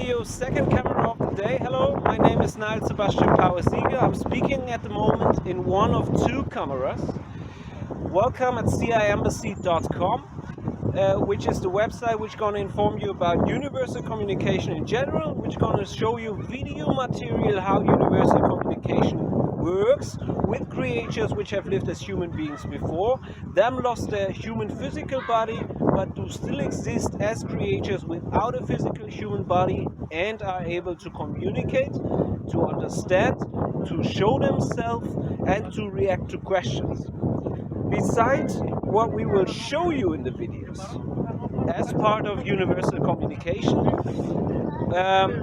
video, second camera of the day. Hello, my name is Niall Sebastian Power-Sieger. I'm speaking at the moment in one of two cameras. Welcome at ciembassy.com, which is the website which is going to inform you about universal communication in general, which is going to show you video material how universal communication works with creatures which have lived as human beings before, them lost their human physical body, but do still exist as creatures without a physical human body and are able to communicate, to understand, to show themselves and to react to questions. Besides what we will show you in the videos as part of universal communication,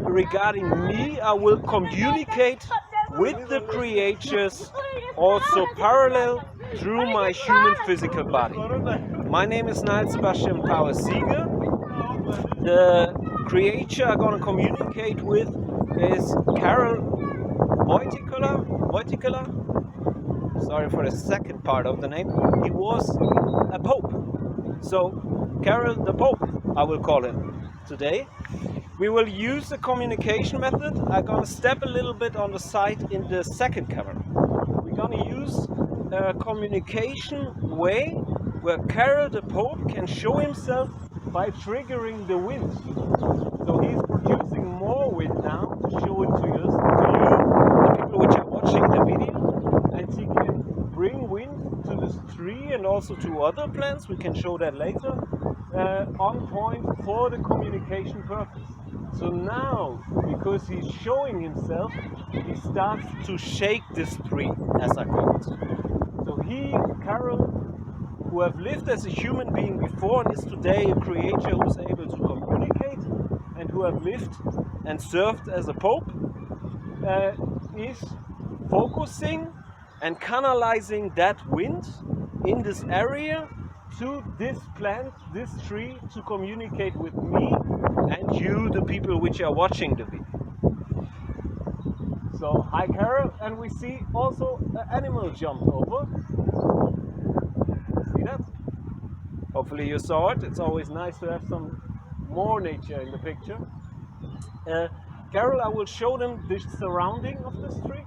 regarding me, I will communicate with the creatures also parallel through my human physical body. My name is Niall Sebastian Power-Sieger. The creature I'm going to communicate with is Karol Wojtyła. Sorry for the second part of the name. He was a pope. So Karol the Pope, I will call him today. We will use the communication method. I'm going to step a little bit on the side in the second camera. We're going to use a communication way where Karol the Pope can show himself by triggering the wind. So he's producing more wind now to show it to you, the people which are watching the video, and he can bring wind to this tree and also to other plants. We can show that later. On point for the communication purpose. So now, because he's showing himself, he starts to shake this tree, as I call it. So he, Karol, who have lived as a human being before and is today a creature who is able to communicate and who have lived and served as a pope, is focusing and canalizing that wind in this area to this plant, this tree, to communicate with me and you, the people which are watching the video. So, hi Karol, and we see also an animal jumped over. See that? Hopefully you saw it. It's always nice to have some more nature in the picture. Karol, I will show them the surrounding of this tree,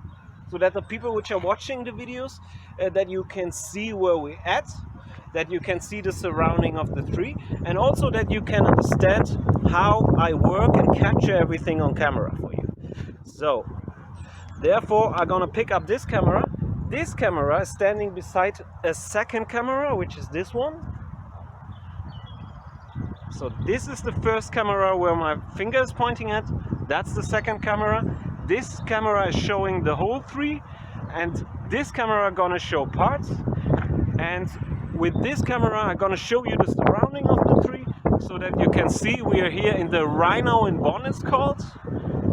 so that the people which are watching the videos, that you can see where we're at, that you can see the surrounding of the tree, and also that you can understand how I work and capture everything on camera for you. So, therefore, I'm gonna pick up this camera. This camera is standing beside a second camera, which is this one. So this is the first camera where my finger is pointing at. That's the second camera. This camera is showing the whole tree, and this camera gonna show parts. And with this camera, I'm gonna show you the surrounding of the tree, so that you can see we are here in the Rhino in Bonn, it's called.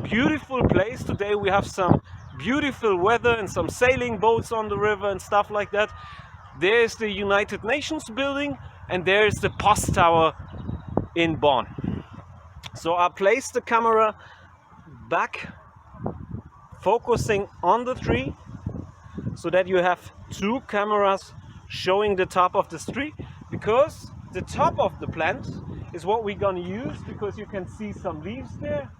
Beautiful place. Today we have some beautiful weather and some sailing boats on the river and stuff like that. There's the United Nations building, and there's the Post Tower in Bonn. So I placed the camera back, focusing on the tree, so that you have two cameras showing the top of the tree, because the top of the plant is what we're going to use, because you can see some leaves there,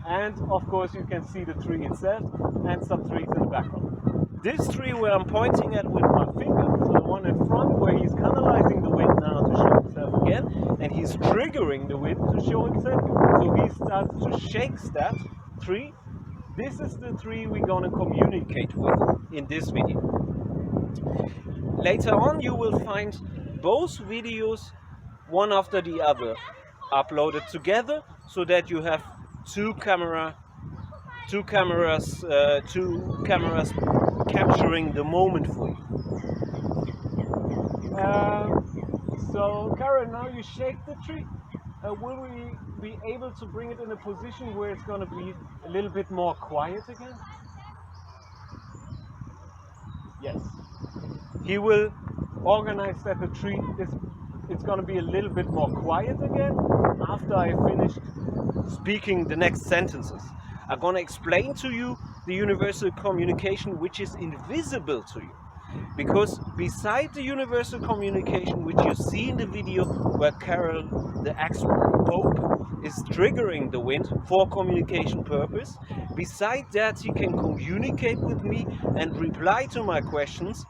and of course you can see the tree itself and some trees in the background. This tree where I'm pointing at with my finger, so the one in front, where he's canalizing the wind now to show himself again, and he's triggering the wind to show himself, so he starts to shake that tree. This is the tree we're going to communicate with in this video. Later on you will find both videos one after the other uploaded together, so that you have two cameras capturing the moment for you. So Karol, now you shake the tree. Will we be able to bring it in a position where it's going to be a little bit more quiet again? Yes. He will organize that the tree it's going to be a little bit more quiet again after I finished speaking the next sentences. I'm going to explain to you the universal communication which is invisible to you. Because beside the universal communication which you see in the video where Karol, the ex-pope, is triggering the wind for communication purpose, beside that he can communicate with me and reply to my questions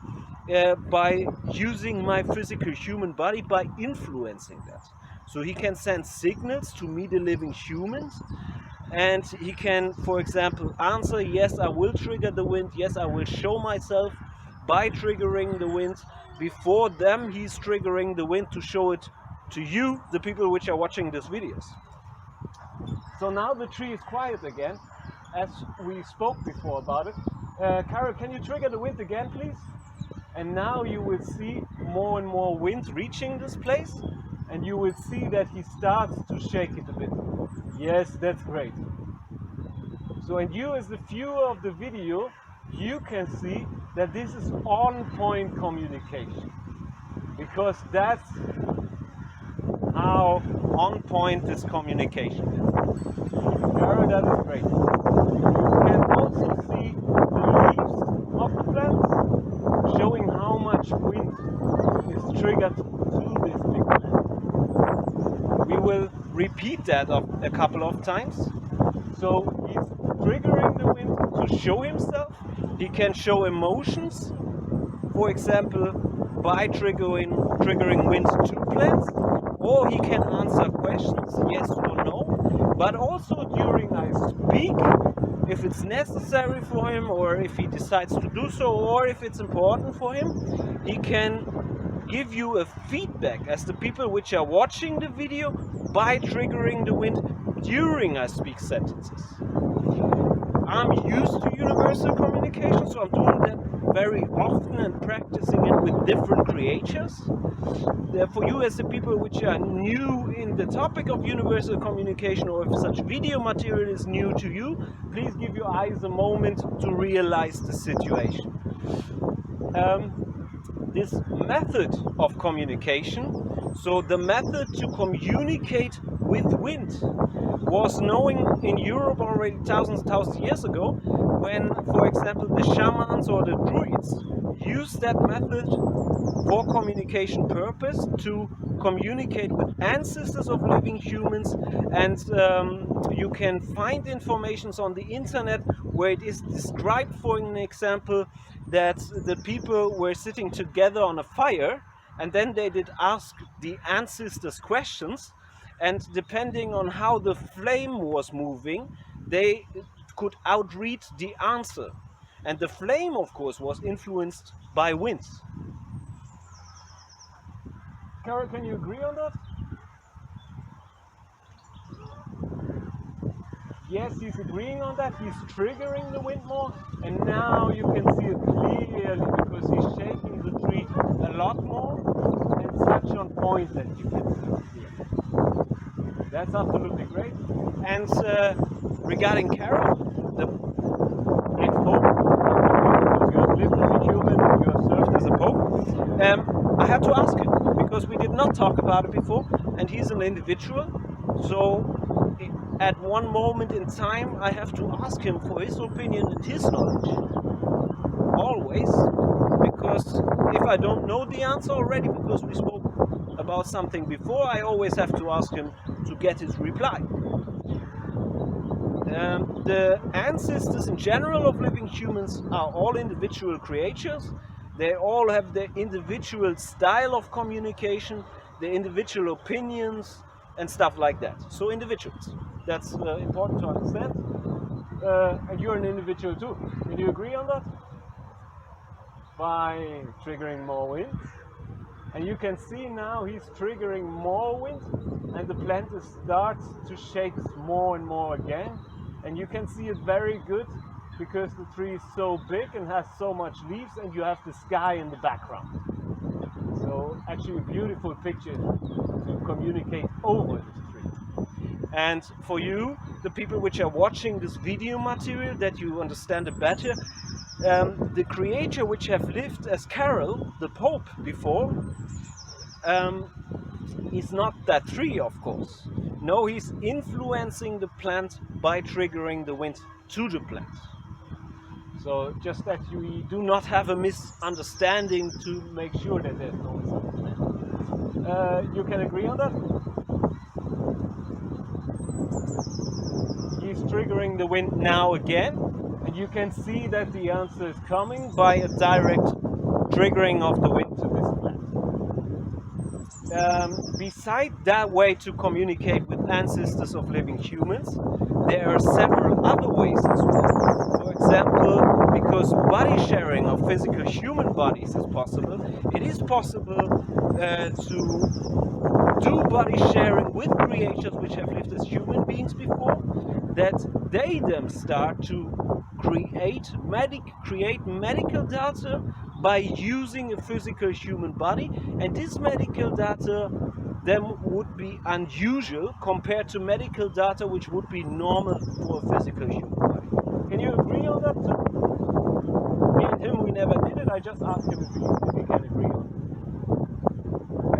by using my physical human body, by influencing that. So he can send signals to me, the living humans, and he can, for example, answer, yes, I will trigger the wind, yes, I will show myself by triggering the wind. Before them, he's triggering the wind to show it to you, the people which are watching these videos. So now the tree is quiet again, as we spoke before about it. Karol, can you trigger the wind again, please? And now you will see more and more wind reaching this place, and you will see that he starts to shake it a bit. Yes, that's great. So, and you as the viewer of the video, you can see that this is on-point communication, because that's how on-point this communication is. Karol, that is great. You can also see the leaves of the plants, showing how much wind is triggered to this big plant. We will repeat that a couple of times. So he's triggering the wind to show himself. He can show emotions, for example, by triggering wind to plants, or he can answer questions, yes or no, but also during I speak, if it's necessary for him, or if he decides to do so, or if it's important for him, he can give you a feedback as the people which are watching the video by triggering the wind during I speak sentences. I'm used to universal communication, so I'm doing that very often and practicing it with different creatures. For you as the people which are new in the topic of universal communication, or if such video material is new to you, please give your eyes a moment to realize the situation. This method of communication, so the method to communicate with wind, was known in Europe already thousands years ago, when, for example, the shamans or the druids used that method for communication purpose to communicate with ancestors of living humans. And you can find information on the internet where it is described, for an example, that the people were sitting together on a fire, and then they did ask the ancestors questions, and depending on how the flame was moving, they could outread the answer. And the flame, of course, was influenced by winds. Karol, can you agree on that? Yes, he's agreeing on that. He's triggering the wind more, and now you can see it clearly because he's shaking the tree a lot more, and such on point that you can see it here. That's absolutely great. And regarding Karol, the ex-pope, because you have lived as a human and you have served as a pope, I had to ask him because we did not talk about it before, and he's an individual, so at one moment in time I have to ask him for his opinion and his knowledge. Always, because if I don't know the answer already, because we spoke about something before, I always have to ask him to get his reply. The ancestors in general of living humans are all individual creatures. They all have their individual style of communication, their individual opinions and stuff like that. So individuals. That's important to understand. And you're an individual too. Can you agree on that? By triggering more wind. And you can see now he's triggering more wind, and the plant starts to shake more and more again. And you can see it very good because the tree is so big and has so much leaves, and you have the sky in the background. So actually a beautiful picture to communicate over this tree. And for you, the people which are watching this video material, that you understand it better, the creature which have lived as Karol, the Pope, before, is not that tree, of course. No, he's influencing the plant by triggering the wind to the plant. So just that you do not have a misunderstanding, to make sure that there's no misunderstanding. You can agree on that? He's triggering the wind now again, and you can see that the answer is coming by a direct triggering of the wind to this plant. Beside that way to communicate with ancestors of living humans, there are several other ways as well. For example, because body sharing of physical human bodies is possible, it is possible to do body sharing with creatures which have lived as human beings before, that they then start to create medical data by using a physical human body, and this medical data then would be unusual compared to medical data which would be normal for a physical human body. Can you agree on that too? Me and him, we never did it. I just asked him if he can agree on it.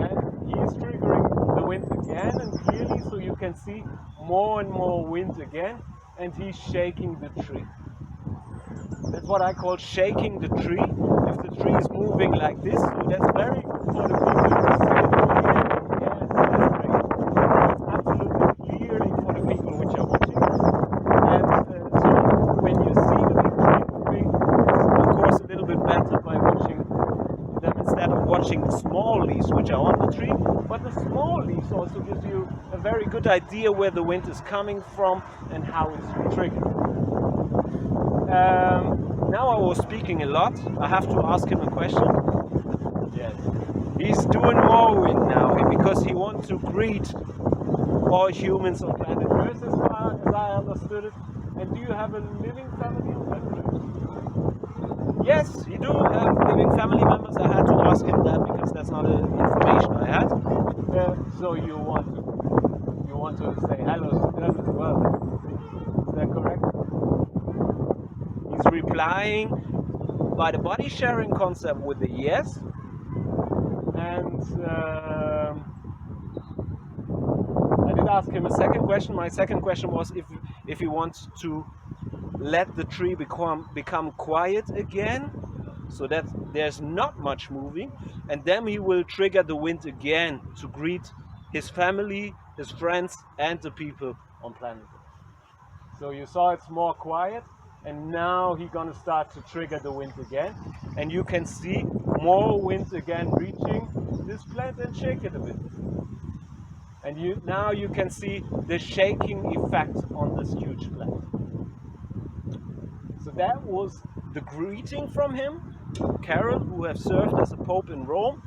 And he is triggering the wind again, and clearly, so you can see more and more wind again, and he's shaking the tree. That's what I call shaking the tree. If the tree is moving like this, so that's very good for the people to see it. Yes, that's great. It's absolutely clearly for the people which are watching. And so when you see the big tree moving, it's of course a little bit better by watching them instead of watching the small leaves which are on the tree. But the small leaves also gives you a very good idea where the wind is coming from and how it's triggered. Now I was speaking a lot. I have to ask him a question. Yes. He's doing more wind now because he wants to greet all humans on planet Earth, as far as I understood it. And do you have a living family on planet Earth? Yes, you do have living family members. I had to ask him that because that's not the information I had. So you want to say hello to them as well. Is that correct? He's replying by the body sharing concept with a yes, and I did ask him a second question. My second question was if he wants to let the tree become quiet again, so that there's not much moving, and then he will trigger the wind again to greet his family, his friends, and the people on planet Earth. So you saw it's more quiet. And now he's gonna start to trigger the wind again, and you can see more wind again reaching this plant and shake it a bit. And now you can see the shaking effect on this huge plant. So that was the greeting from him, Karol, who have served as a pope in Rome,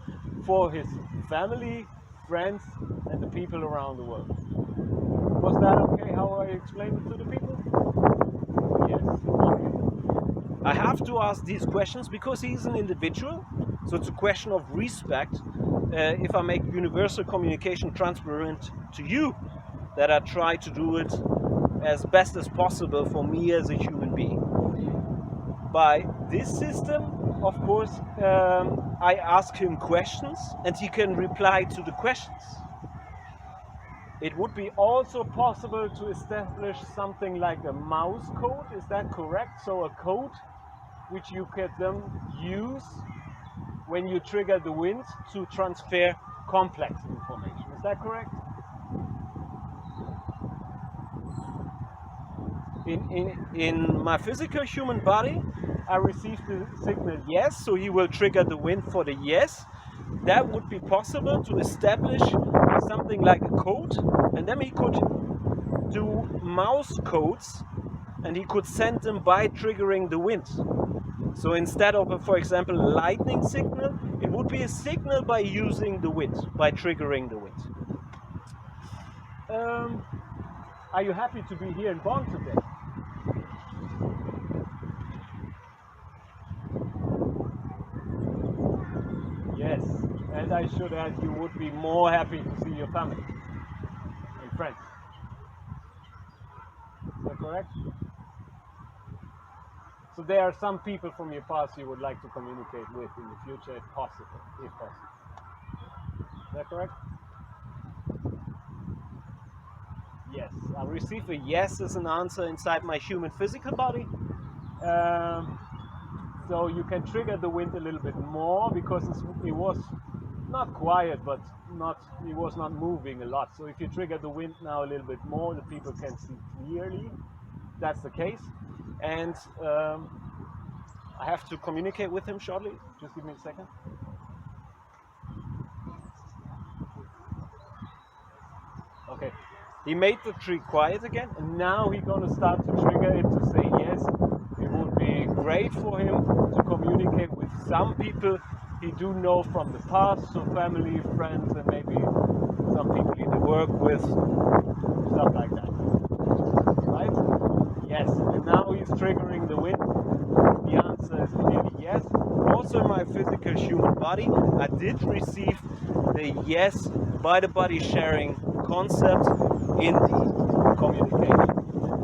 for his family, friends, and the people around the world. Was that okay how I explained it to the people? Yes. I have to ask these questions because he's an individual, so it's a question of respect. If I make universal communication transparent to you, that I try to do it as best as possible for me as a human being. By this system, of course, I ask him questions and he can reply to the questions. It would be also possible to establish something like a mouse code, is that correct? So a code which you can then use when you trigger the wind to transfer complex information, is that correct? In my physical human body, I received the signal yes, so he will trigger the wind for the yes. That would be possible to establish something like a code, and then he could do mouse codes and he could send them by triggering the wind. So instead of, for example, a lightning signal, it would be a signal by using the wind, by triggering the wind. Are you happy to be here in Bonn today? Yes, and I should add, you would be more happy to see your family and friends. Is that correct? So there are some people from your past you would like to communicate with in the future, if possible. Is that correct? Yes, I receive a yes as an answer inside my human physical body. So you can trigger the wind a little bit more because it was not quiet, but it was not moving a lot. So if you trigger the wind now a little bit more, the people can see clearly. That's the case. And I have to communicate with him shortly. Just give me a second. Okay. He made the tree quiet again, and now he's gonna start to trigger it to say yes. It would be great for him to communicate with some people he do know from the past, so family, friends, and maybe some people he work with, stuff like that. Right? Yes. And now he's triggering the wind. The answer is clearly yes. Also in my physical human body, I did receive the yes by the body sharing concept in the communication.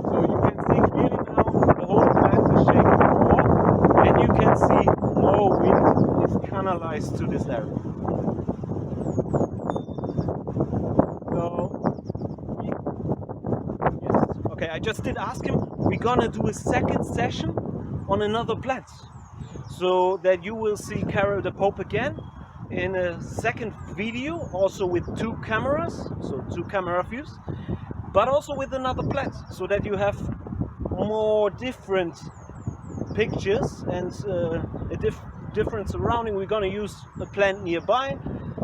So you can see clearly now the whole plant is shaking more, and you can see more wind is canalized to this area. So, yes, okay, I just did ask him, we're gonna do a second session on another plant. So that you will see Karol the Pope again in a second video, also with 2 cameras, so 2 camera views, but also with another plant, so that you have more different pictures and a different surrounding. We're going to use a plant nearby,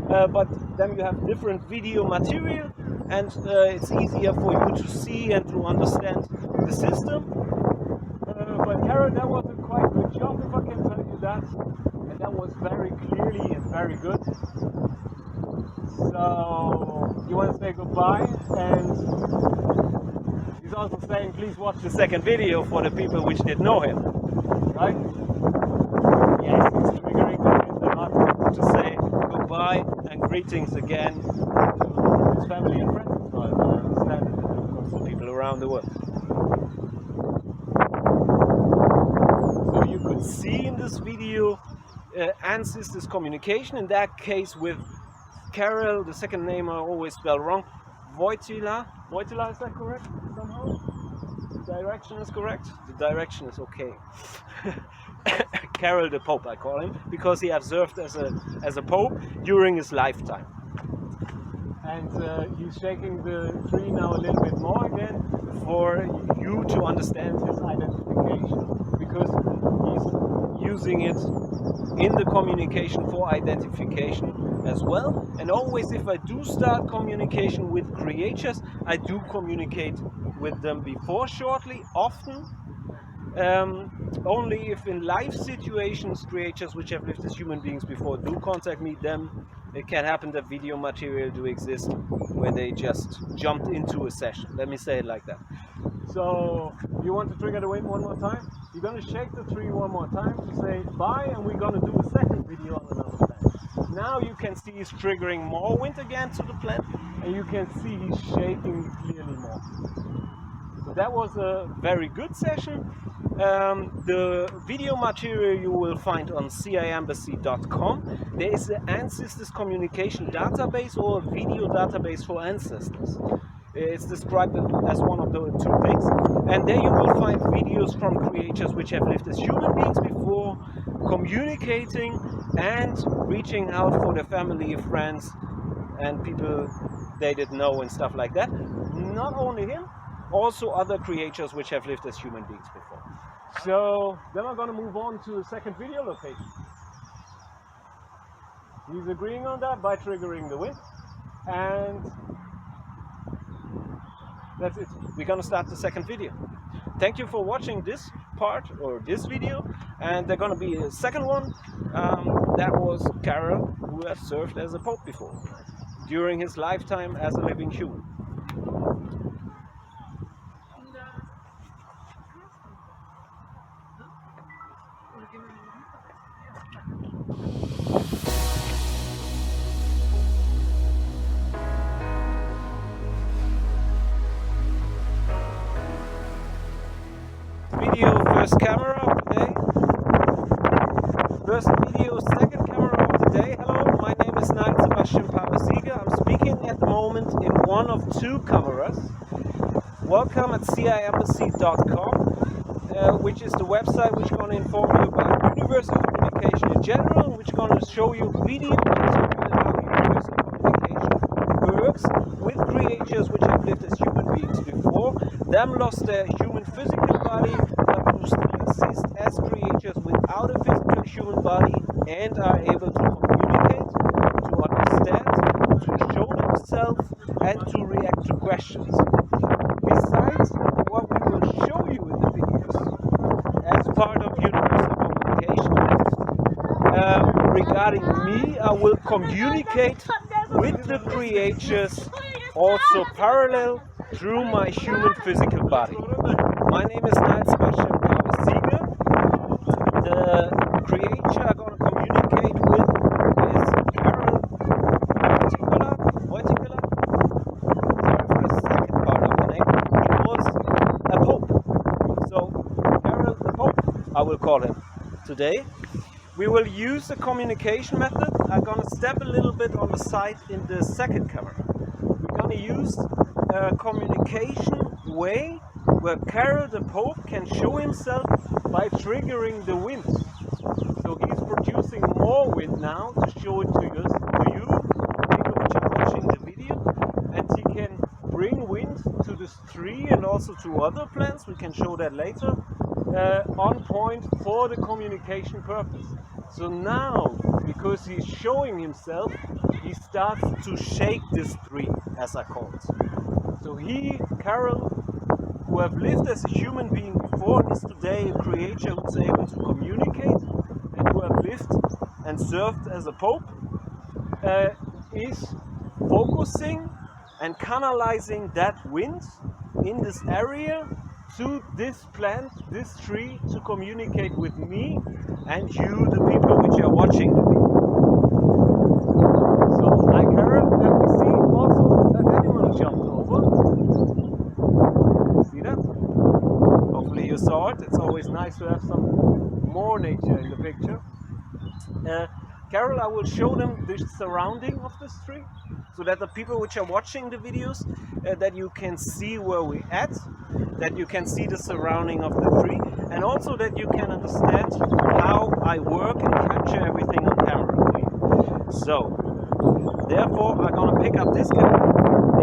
but then you have different video material, and it's easier for you to see and to understand the system. But Karol, that was a quite good job, if I can tell you that. And that was very clearly and very good. So, you want to say goodbye, and he's also saying please watch the second video for the people which didn't know him. Right? Yes, he's triggering the heart to say goodbye and greetings again to his family and friends as well. I understand it, and of course the people around the world. So you could see in this video ancestors communication, in that case with Karol, the second name I always spell wrong, Wojtyła. Wojtyła, is that correct somehow? The direction is correct? The direction is okay. Karol the Pope I call him, because he has served as a Pope during his lifetime. And he's shaking the tree now a little bit more again for you to understand his identification, because he's using it in the communication for identification as well. And always if I do start communication with creatures, I do communicate with them before shortly, often. Only if in life situations creatures which have lived as human beings before do contact me, then it can happen that video material do exist where they just jumped into a session. Let me say it like that. So you want to trigger the wind one more time? You're going to shake the tree one more time to say bye, and we're going to do a second video on another plant. Now you can see he's triggering more wind again to the plant, and you can see he's shaking clearly more. So that was a very good session. The video material you will find on ciembassy.com. There is an ancestors communication database, or a video database for ancestors. It's described as one of the 2 things, and there you will find videos from creatures which have lived as human beings before, communicating and reaching out for their family, friends, and people they didn't know and stuff like that. Not only him, also other creatures which have lived as human beings before. So then I'm going to move on to the second video location. He's agreeing on that by triggering the wind, and that's it. We're going to start the second video. Thank you for watching this part, or this video, and there's going to be a second one. That was Karol, who has served as a Pope before, during his lifetime as a living human. Video, first camera of the day. First video, second camera of the day. Hello, my name is I'm speaking at the moment in one of 2 cameras. Welcome at ciembassy.com. which is the website which is going to inform you about universal communication in general, which is going to show you video and how universal communication works with creatures which have lived as human beings before, them lost their human physical body, but who still exist as creatures without a physical human body and are able to communicate, to understand, to show themselves, and to react to questions. Besides what we will show you in the videos as part of universal communication, regarding me, I will communicate with the creatures also parallel through my human physical body. My name is März. The creature I'm going to communicate with is Karol, Wojtyła. Sorry for the second part of the name. He was a pope. So Karol the Pope, I will call him today. We will use the communication method. I'm going to step a little bit on the side in the second camera. We're going to use a communication way where Karol the Pope can show himself by triggering the wind. So he's producing more wind now to show it to you, people which are watching the video, and he can bring wind to this tree and also to other plants. We can show that later. On point for the communication purpose. So now, because he's showing himself, he starts to shake this tree, as I call it. So he, Karol, who have lived as a human being before, is today a creature who's able to communicate, and who have lived and served as a pope, is focusing and canalizing that wind in this area to this plant, this tree, to communicate with me and you, the people which are watching the video. So, like Karol, and we see also an animal jumped over. See that? Hopefully you saw it. It's always nice to have some more nature in the picture. Karol, I will show them the surrounding of this tree, so that the people which are watching the videos, that you can see where we're at, that you can see the surrounding of the tree, and also that you can understand how I work and capture everything on camera for you. So, therefore, I'm gonna pick up this camera.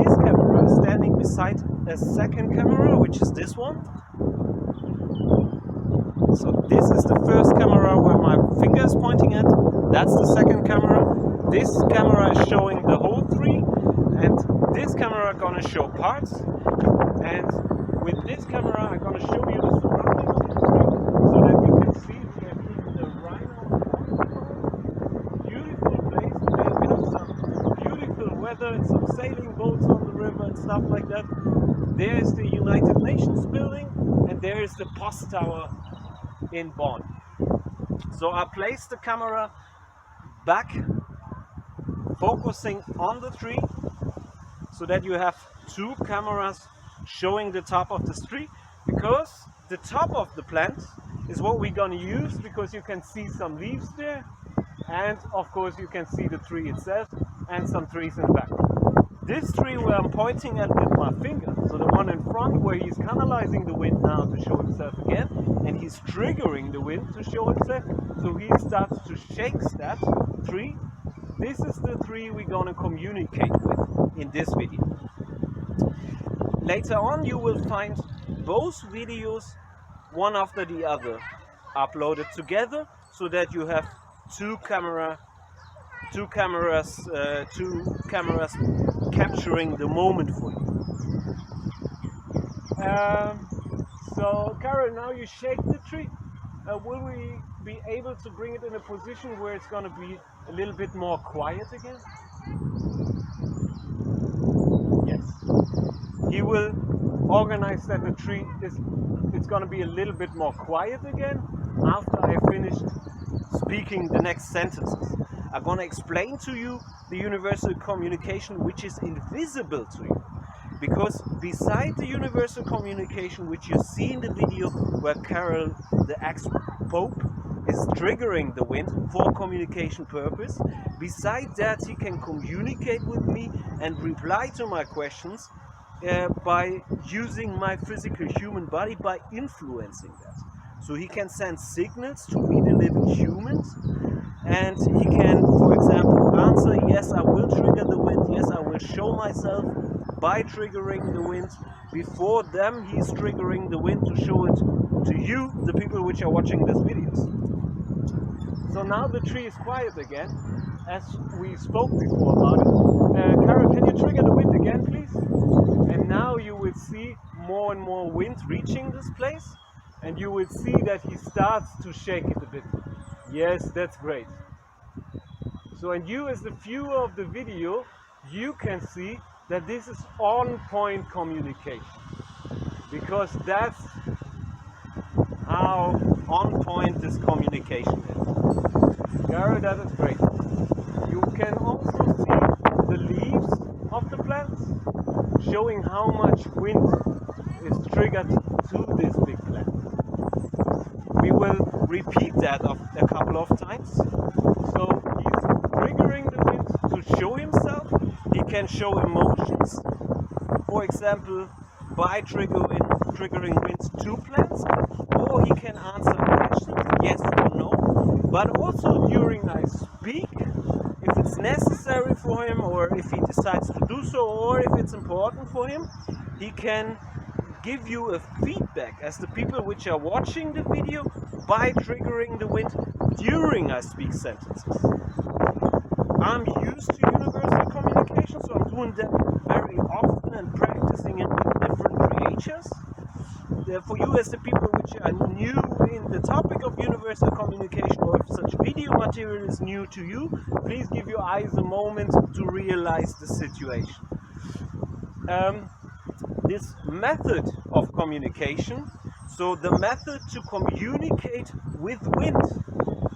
This camera is standing beside a second camera, which is this one. So this is the first camera where my finger is pointing at. That's the second camera. This camera is showing the whole tree, and this camera is gonna show parts. And with this camera, I'm gonna show you the surrounding of the tree, so that you can see we have even the rhino. Beautiful place. Today we have some beautiful weather and some sailing boats on the river and stuff like that. There is the United Nations building, and there is the Post Tower in Bonn. So I place the camera back, focusing on the tree, so that you have two cameras showing the top of the tree, because the top of the plant is what we're gonna use, because you can see some leaves there, and of course you can see the tree itself and some trees in the back. This tree where I'm pointing at with my finger, so the one in front where he's canalizing the wind now to show himself again, and he's triggering the wind to show himself, so he starts to shake that tree. This is the tree we're gonna communicate with in this video. Later on you will find both videos, one after the other, uploaded together, so that you have two cameras capturing the moment for you. So Karol, now you shake the tree. Will we be able to bring it in a position where it's going to be a little bit more quiet again? Yes. He will organize that the tree it's going to be a little bit more quiet again after I finished speaking the next sentences. I'm going to explain to you the universal communication which is invisible to you. Because beside the universal communication which you see in the video where Karol, the ex-pope, is triggering the wind for communication purpose, beside that he can communicate with me and reply to my questions, by using my physical human body, by influencing that. So he can send signals to me, the living humans, and he can, for example, answer, yes, I will trigger the wind, yes, I will show myself by triggering the wind. Before them, he's triggering the wind to show it to you, the people which are watching these videos. So now the tree is quiet again, as we spoke before about it. Karol, can you trigger the wind again, please? And now you will see more and more wind reaching this place, and you will see that he starts to shake it a bit. Yes, that's great. So, and you as the viewer of the video, you can see that this is on-point communication, because that's how on-point this communication is. Karol, that is great. You can also see the leaves of the plants, showing how much wind is triggered to this big plant. We will repeat that a couple of times. So he's triggering the wind to show himself. He can show emotions, for example, by triggering wind to plants, or he can answer questions, yes or no. But also during I speak, if it's necessary for him, or if he decides to do so, or if it's important for him, he can give you a feedback as the people which are watching the video by triggering the wind during I speak sentences. I'm used to universal communication, so I'm doing that very often and practicing it with different creatures. For you as the people which are new in the topic of universal communication, or if such video material is new to you, please give your eyes a moment to realize the situation. This method of communication, so the method to communicate with wind,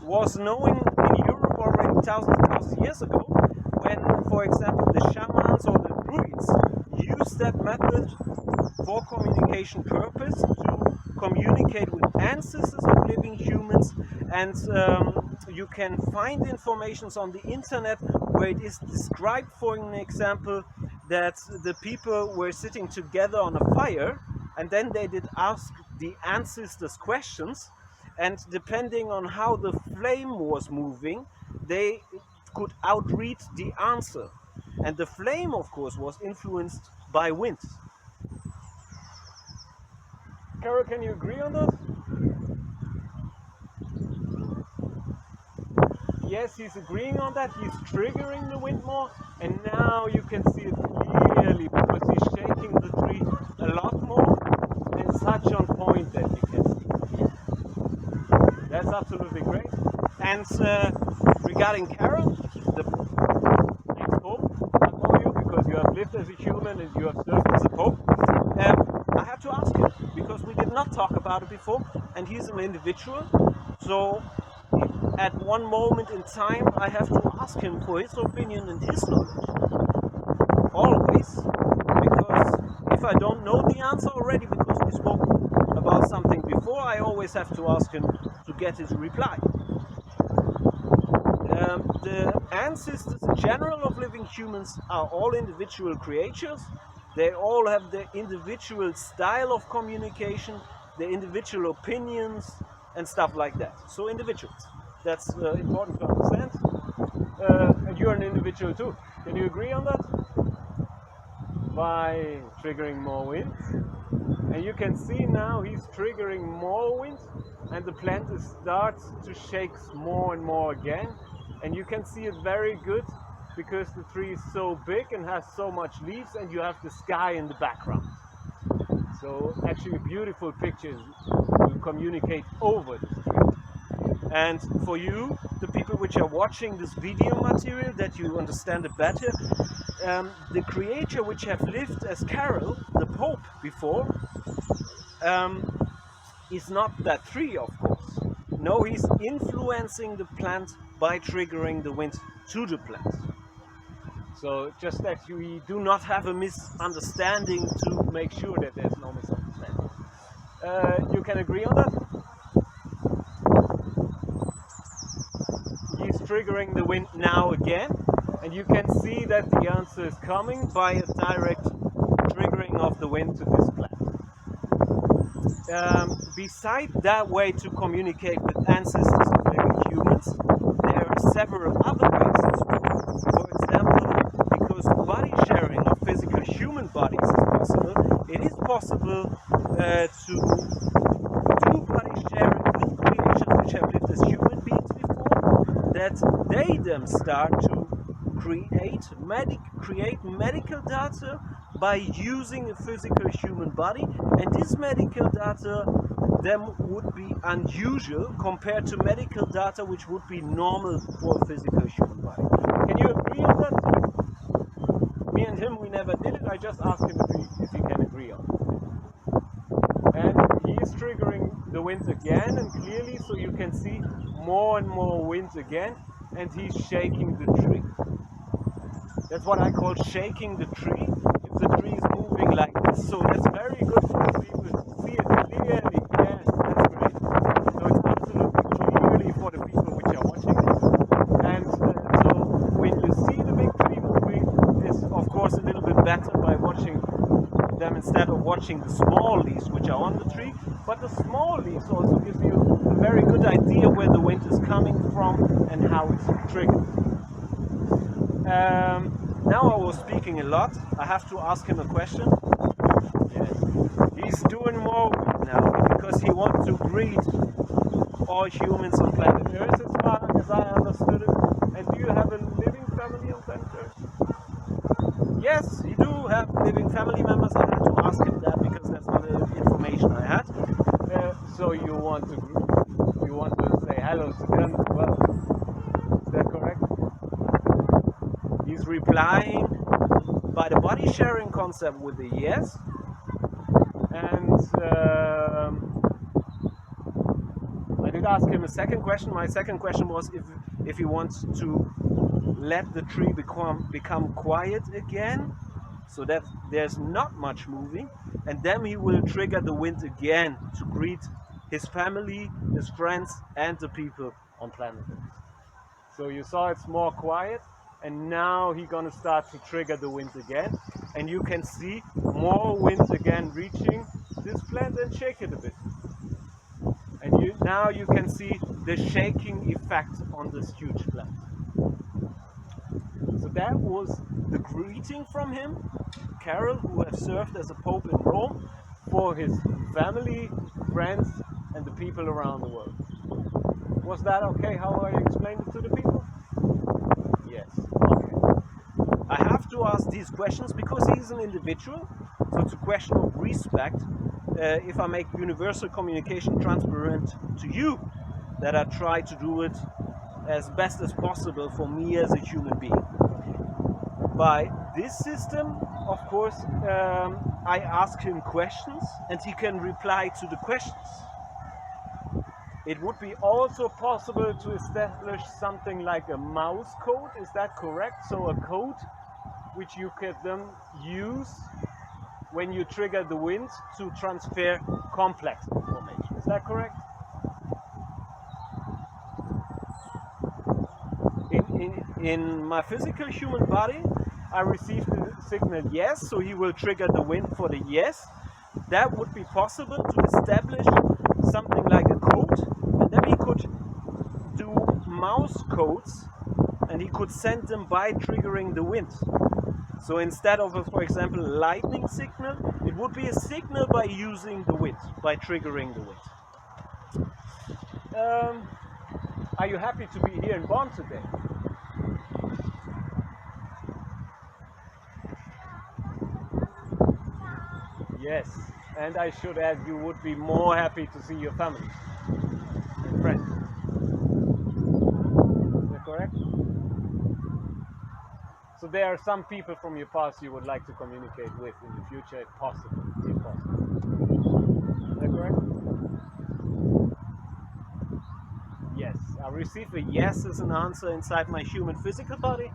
was known in Europe already thousands of years ago, when, for example, the shamans or the druids used that method for communication purpose to communicate with ancestors of living humans. And you can find information on the internet where it is described, for an example, that the people were sitting together on a fire, and then they did ask the ancestors questions, and depending on how the flame was moving, they could outread the answer. And the flame, of course, was influenced by wind. Karol, can you agree on that? Yes, he's agreeing on that. He's triggering the wind more, and now you can see it clearly because he's shaking the tree a lot more. It's such on point that you can see. That's absolutely great. And regarding Karol, the Pope, I call you because you have lived as a human and you have served as a Pope. I have to ask him because we did not talk about it before, and he's an individual. So at one moment in time, I have to ask him for his opinion and his knowledge. Always, because if I don't know the answer already, because we spoke about something before, I always have to ask him to get his reply. The ancestors in general of living humans are all individual creatures. They all have their individual style of communication, their individual opinions and stuff like that. So individuals. That's important to understand. And you're an individual too. Can you agree on that? By triggering more wind. And you can see now he's triggering more wind, and the plant starts to shake more and more again. And you can see it very good because the tree is so big and has so much leaves, and you have the sky in the background. So actually beautiful pictures to communicate over this tree. And for you, the people which are watching this video material, that you understand it better, the creature which have lived as Karol, the Pope, before, is not that tree, of course. No, he's influencing the plant by triggering the wind to the plant. So just that we do not have a misunderstanding, to make sure that there's no misunderstanding. You can agree on that? He's triggering the wind now again, and you can see that the answer is coming by a direct triggering of the wind to this plant. Beside that way to communicate with ancestors of living humans, there are several other ways as well. For example, because body sharing of physical human bodies is possible, it is possible to do body sharing with creatures which have lived as human beings before, that they then start to create medical data by using a physical human body, and this medical data then would be unusual compared to medical data which would be normal for a physical human body. Can you agree on that? Me and him, we never did it. I just asked him if he can agree on it. And he is triggering the wind again, and clearly, so you can see more and more wind again, and he's shaking the tree. That's what I call shaking the tree. If the tree is moving like this, so that's very good for the people to see it clearly. Yes, that's great. So it's absolutely clearly for the people which are watching it. And so when you see the big tree moving, it's of course a little bit better by watching them instead of watching the small leaves which are on the tree. But the small leaves also give you a very good idea where the wind is coming from and how it's triggered. Now I was speaking a lot. I have to ask him a question. Yes. He's doing more now because he wants to greet all humans on planet Earth as far as I understood it. And do you have a living family on planet Earth? Yes, you do have living family members. I had to ask him that because that's not the information I had. So you want to say hello to them as well. Is that correct? He's replying by the body sharing concept with a yes. And I did ask him a second question. My second question was if he wants to let the tree become quiet again, so that there's not much moving, and then he will trigger the wind again to greet his family, his friends, and the people on planet Earth. So you saw it's more quiet, and now he's gonna start to trigger the wind again, and you can see more wind again reaching this plant and shake it a bit. And now you can see the shaking effect on this huge plant. So that was the greeting from him, Karol, who has served as a pope in Rome, for his family, friends, and the people around the world. Was that okay how I explained it to the people? Yes. Okay. I have to ask these questions because he's an individual, so it's a question of respect. If I make universal communication transparent to you, that I try to do it as best as possible for me as a human being. By this system, of course, I ask him questions and he can reply to the questions. It would be also possible to establish something like a mouse code, is that correct? So a code which you can then use when you trigger the wind to transfer complex information, is that correct? In my physical human body, I received the signal yes, so he will trigger the wind for the yes. That would be possible to establish something like a code, and then he could do mouse codes and he could send them by triggering the wind. So instead of, for example, a lightning signal, it would be a signal by using the wind, by triggering the wind. Are you happy to be here in Bonn today? Yes, and I should add, you would be more happy to see your family and friends. Is that correct? So there are some people from your past you would like to communicate with in the future, if possible. Is that correct? Yes, I received a yes as an answer inside my human physical body.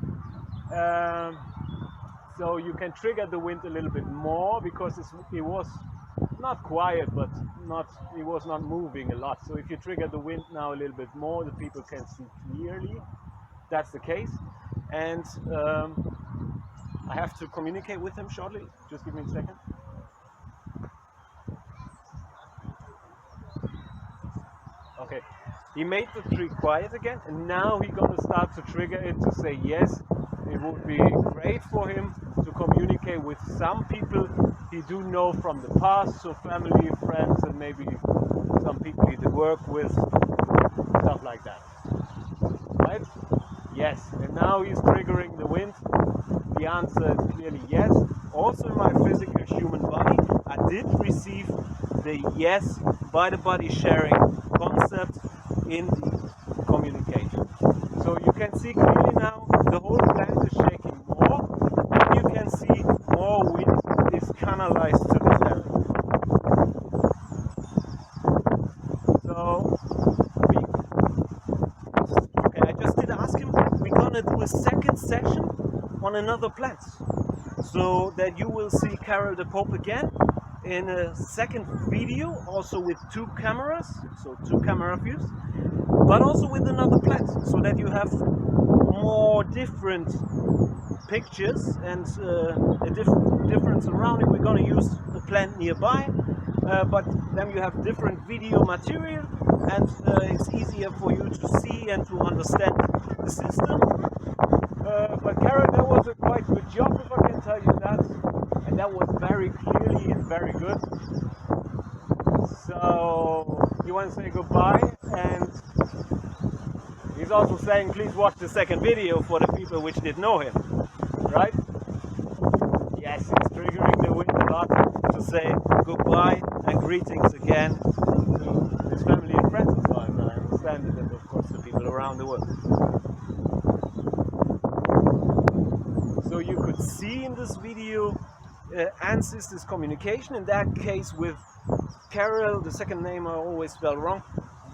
So you can trigger the wind a little bit more because it was not quiet, but it was not moving a lot. So if you trigger the wind now a little bit more, the people can see clearly. That's the case. And I have to communicate with him shortly. Just give me a second. He made the tree quiet again, and now he's gonna start to trigger it to say yes, it would be great for him to communicate with some people he do know from the past, so family, friends, and maybe some people he did work with, stuff like that. Right? Yes, and now he's triggering the wind. The answer is clearly yes. Also in my physical human body, I did receive the yes by the body sharing concept in the communication. So you can see clearly now the whole plant is shaking more, and you can see more wind is canalized to this area. So, I just did ask him, we're gonna do a second session on another plant. So that you will see Karol the Pope again in a second video, also with 2 cameras, so 2 camera views, but also with another plant, so that you have more different pictures and a different surrounding. We're going to use the plant nearby, but then you have different video material, and it's easier for you to see and to understand the system. But Karol, that was a quite good job, if I can tell you that, and that was very clearly and very good. So you want to say goodbye, and he's also saying please watch the second video for the people which did know him, right? Yes, he's triggering the wind a lot to say goodbye and greetings again to his family and friends as far as I understand it, and of course the people around the world. So you could see in this video ancestors communication, in that case with Karol, the second name I always spell wrong,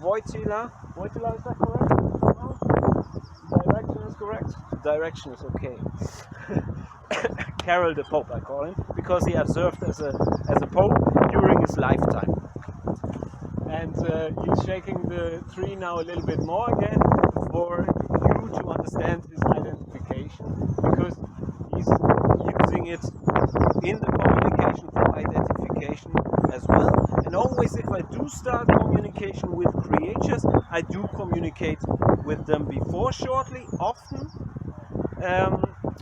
Wojtyła. Wojtyła, is that correct? No? Direction is correct? Direction is okay. Karol the Pope I call him, because he has served as a Pope during his lifetime. And he's shaking the tree now a little bit more again for you to understand his identification, because he's using it in the communication for identification as well. And always if I do start communication with creatures, I do communicate with them before shortly, often.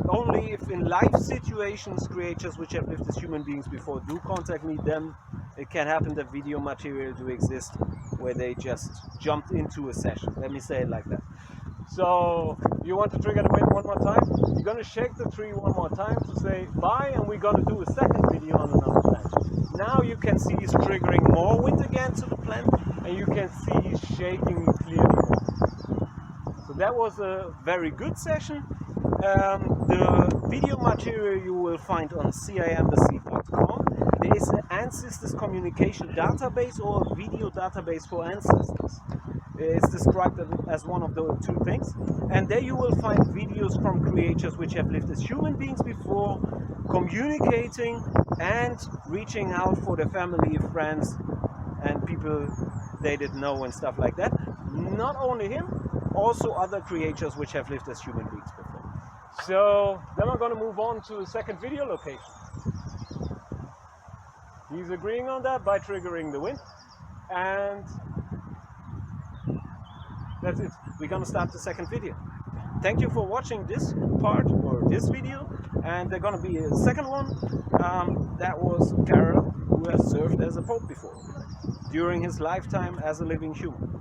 Only if in life situations creatures which have lived as human beings before do contact me, then it can happen that video material do exist where they just jumped into a session. Let me say it like that. So you want to trigger the wind one more time? You're going to shake the tree one more time to say bye, and we're going to do a second video on another plant. Now you can see he's triggering more wind again to the plant, and you can see he's shaking clearly more. So that was a very good session. The video material you will find on simbiose.com. There is an ancestors communication database or a video database for ancestors. It's described as one of the 2 things, and there you will find videos from creatures which have lived as human beings before, communicating and reaching out for their family, friends and people they didn't know and stuff like that. Not only him, also other creatures which have lived as human beings before. So then we're going to move on to the second video location. He's agreeing on that by triggering the wind, and that's it. We're going to start the second video. Thank you for watching this part or this video, and there's going to be a second one. That was Karol, who has served as a Pope before during his lifetime as a living human.